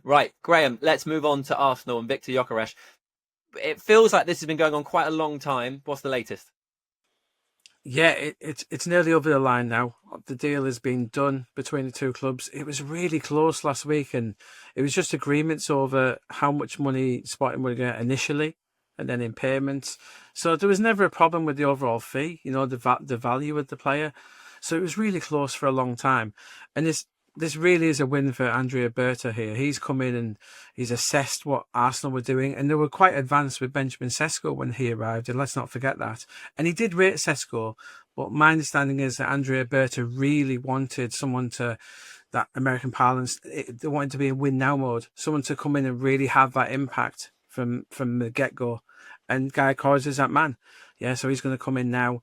Right, Graham, let's move on to Arsenal and Viktor Gyokeres. It feels like this has been going on quite a long time. What's the latest? Yeah, it's nearly over the line now. The deal has been done between the two clubs. It was really close last week, and it was just agreements over how much money Sporting would get initially, and then in payments. So there was never a problem with the overall fee. The value of the player. So it was really close for a long time, and this really is a win for Andrea Berta here. He's come in and he's assessed what Arsenal were doing, and they were quite advanced with Benjamin Sesko when he arrived, and let's not forget that. And he did rate Sesko, but my understanding is that Andrea Berta really wanted someone to, that American parlance, they wanted to be in win now mode, someone to come in and really have that impact from the get go. And Guy Cors is that man. Yeah, so he's going to come in now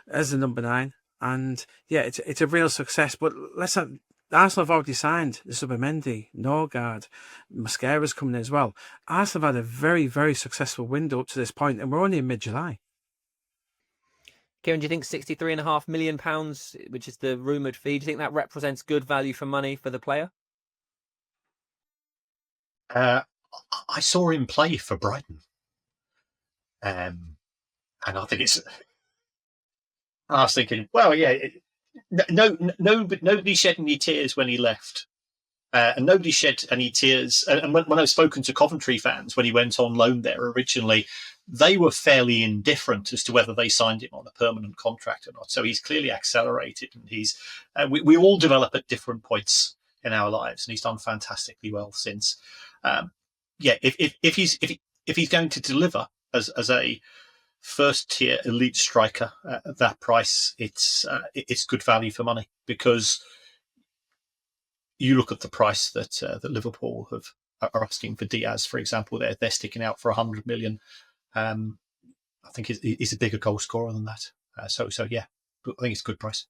as the number 9. And yeah, it's a real success. But let's not, Arsenal have already signed Zubimendi, Norgard, Mascara's coming in as well. Arsenal have had a very, very successful window up to this point, and we're only in mid-July. Kieran, do you think £63.5 million, which is the rumoured fee, do you think that represents good value for money for the player? I saw him play for Brighton. And I think I was thinking, well, yeah, nobody shed any tears when he left. And nobody shed any tears. And when I've spoken to Coventry fans when he went on loan there originally, they were fairly indifferent as to whether they signed him on a permanent contract or not. So he's clearly accelerated, and we all develop at different points in our lives, and he's done fantastically well since. If he's going to deliver as a first tier elite striker at that price, it's good value for money, because you look at the price that Liverpool are asking for Diaz, for example. They're sticking out for 100 million. I think he's a bigger goal scorer than that. So yeah, I think it's a good price.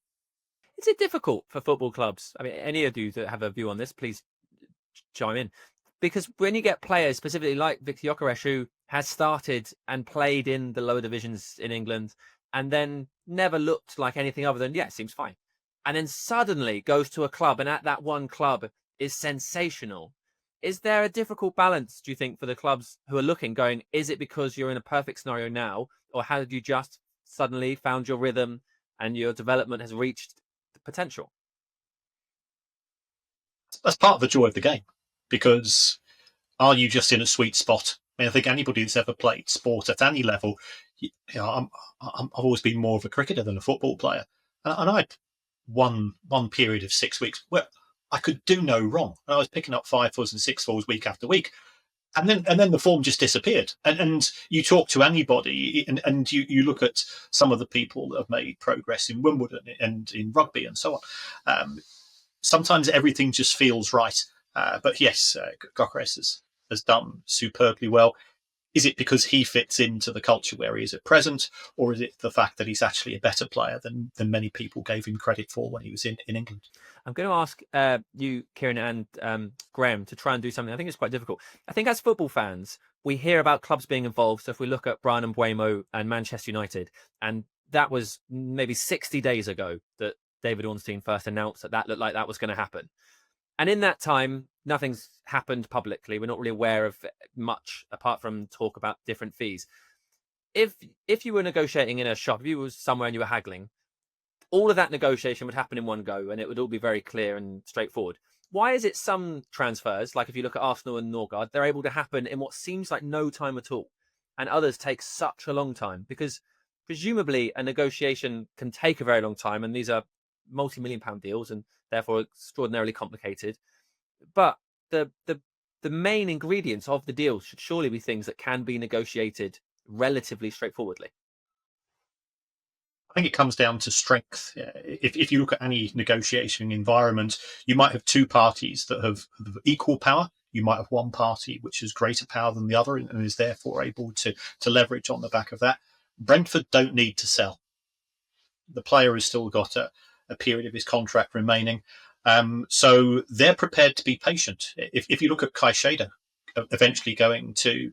Is it difficult for football clubs? I mean, any of you that have a view on this, please chime in. Because when you get players, specifically like Viktor Gyokeres, who has started and played in the lower divisions in England and then never looked like anything other than, yeah, seems fine. And then suddenly goes to a club, and at that one club is sensational. Is there a difficult balance, do you think, for the clubs who are looking, going, is it because you're in a perfect scenario now, or have you just suddenly found your rhythm and your development has reached the potential? That's part of the joy of the game, because are you just in a sweet spot? I mean, I think anybody that's ever played sport at any level, I've always been more of a cricketer than a football player, and I had one period of 6 weeks where I could do no wrong. I was picking up 5-4s and 6-4s week after week, and then the form just disappeared. And you talk to anybody, and you look at some of the people that have made progress in Wimbledon and in rugby and so on. Sometimes everything just feels right. But yes, Gyokeres has done superbly well. Is it because he fits into the culture where he is at present, or is it the fact that he's actually a better player than many people gave him credit for when he was in England? I'm going to ask you, Kieran, and Graham, to try and do something. I think it's quite difficult. I think as football fans, we hear about clubs being involved. So if we look at Brian and Mbeumo and Manchester United, and that was maybe 60 days ago that David Ornstein first announced that looked like that was going to happen. And in that time, nothing's happened publicly. We're not really aware of much apart from talk about different fees. If you were negotiating in a shop, if you were somewhere and you were haggling, all of that negotiation would happen in one go, and it would all be very clear and straightforward. Why is it some transfers, like if you look at Arsenal and Norgard, they're able to happen in what seems like no time at all, and others take such a long time? Because presumably a negotiation can take a very long time, and these are multi-million-pound deals and therefore extraordinarily complicated. But the main ingredients of the deal should surely be things that can be negotiated relatively straightforwardly. I think it comes down to strength. If you look at any negotiation environment, you might have two parties that have equal power. You might have one party which has greater power than the other and is therefore able to leverage on the back of that. Brentford don't need to sell. The player has still got a period of his contract remaining. So they're prepared to be patient. If you look at Caicedo eventually going to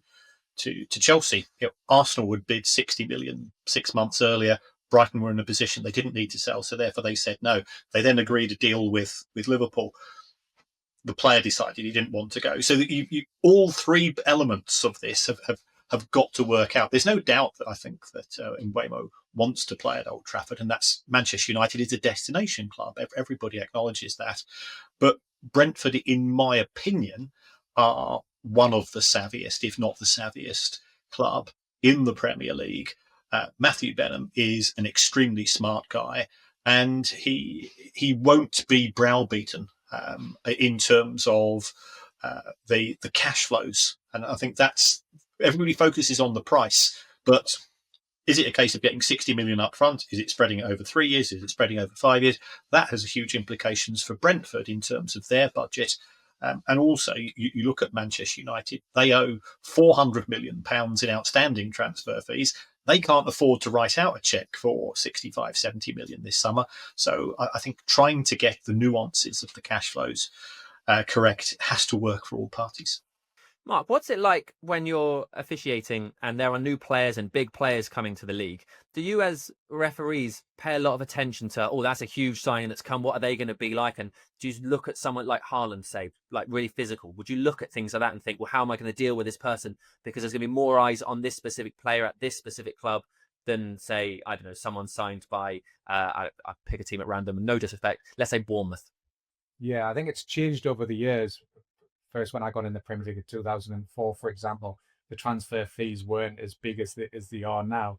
Chelsea, Arsenal would bid 60 million 6 months earlier. Brighton were in a position they didn't need to sell, so therefore they said no. They then agreed a deal with Liverpool. the player decided he didn't want to go. So that you all three elements of this have got to work out. There's no doubt that I think that Mbeumo wants to play at Old Trafford, and that's Manchester United is a destination club. Everybody acknowledges that. But Brentford, in my opinion, are one of the savviest, if not the savviest, club in the Premier League. Matthew Benham is an extremely smart guy, and he won't be browbeaten in terms of the cash flows. And I think that's everybody focuses on the price, but is it a case of getting 60 million up front? Is it spreading it over 3 years? Is it spreading over 5 years? That has huge implications for Brentford in terms of their budget. And also, you look at Manchester United, they owe £400 million in outstanding transfer fees. They can't afford to write out a cheque for 65, 70 million this summer. So I think trying to get the nuances of the cash flows correct has to work for all parties. Mark, what's it like when you're officiating and there are new players and big players coming to the league? Do you, as referees, pay a lot of attention to, oh, that's a huge signing that's come, what are they going to be like? And do you look at someone like Haaland, say, like really physical? Would you look at things like that and think, well, how am I going to deal with this person? Because there's going to be more eyes on this specific player at this specific club than, say, I don't know, someone signed by, I pick a team at random, no disrespect, let's say Bournemouth. Yeah, I think it's changed over the years. First, when I got in the Premier League in 2004, for example, the transfer fees weren't as big as they are now.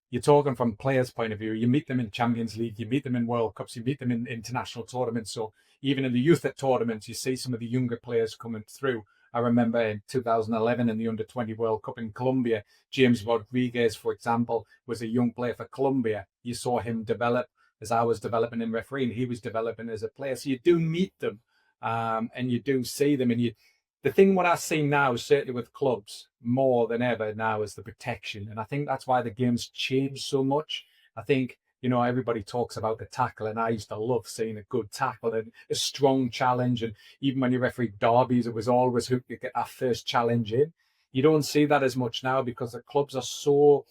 You're talking from players' point of view. You meet them in Champions League, you meet them in World Cups, you meet them in international tournaments. So even in the youth at tournaments, you see some of the younger players coming through. I remember in 2011 in the Under-20 World Cup in Colombia, James Rodriguez, for example, was a young player for Colombia. You saw him develop as I was developing in refereeing. He was developing as a player. So you do meet them. And you do see them, and the thing what I see now, certainly with clubs more than ever now, is the protection, and I think that's why the game's changed so much. I think everybody talks about the tackle, and I used to love seeing a good tackle and a strong challenge, and even when you referee derbies, it was always who could get that first challenge in. You don't see that as much now because the clubs are so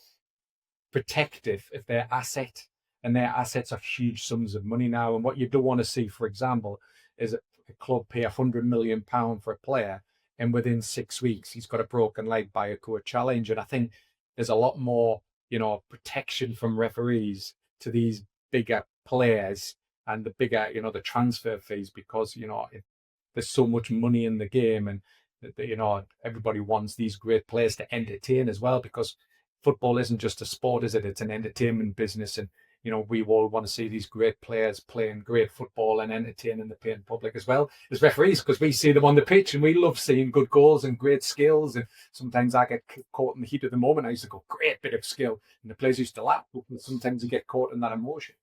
protective of their asset, and their assets are huge sums of money now. And what you don't want to see, for example, is a club pay £100 million for a player, and within 6 weeks he's got a broken leg by a court challenge. And I think there's a lot more, protection from referees to these bigger players and the bigger, the transfer fees, because there's so much money in the game, and everybody wants these great players to entertain as well, because football isn't just a sport, is it? It's an entertainment business, and we all want to see these great players playing great football and entertaining the paying public as well as referees, because we see them on the pitch and we love seeing good goals and great skills. And sometimes I get caught in the heat of the moment. I used to go, great bit of skill, and the players used to laugh, but sometimes you get caught in that emotion.